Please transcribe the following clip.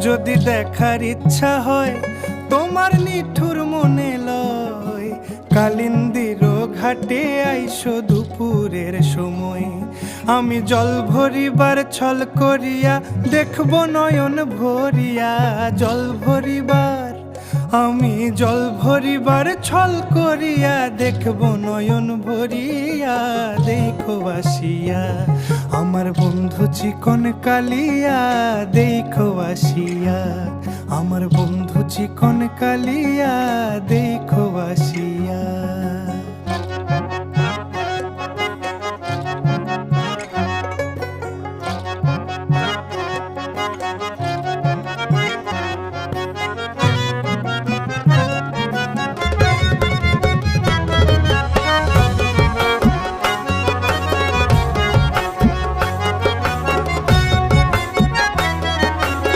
যদি দেখার ইচ্ছা হয় তোমার নিঠুর মনে লয়, কালিন্দির ঘাটে আইসো দুপুরের সময়। আমি জল ভরিবার ছল করিয়া দেখব নয়ন ভরিয়া, জল ভরিবার আমি জল ভরিবার ছল করিয়া দেখব নয়ন ভরিয়া। দেখো আসিয়া আমার বন্ধু চিকন কালিয়া, দেখো আসিয়া আমার বন্ধু চিকন কালিয়া, দেখো আসিয়া।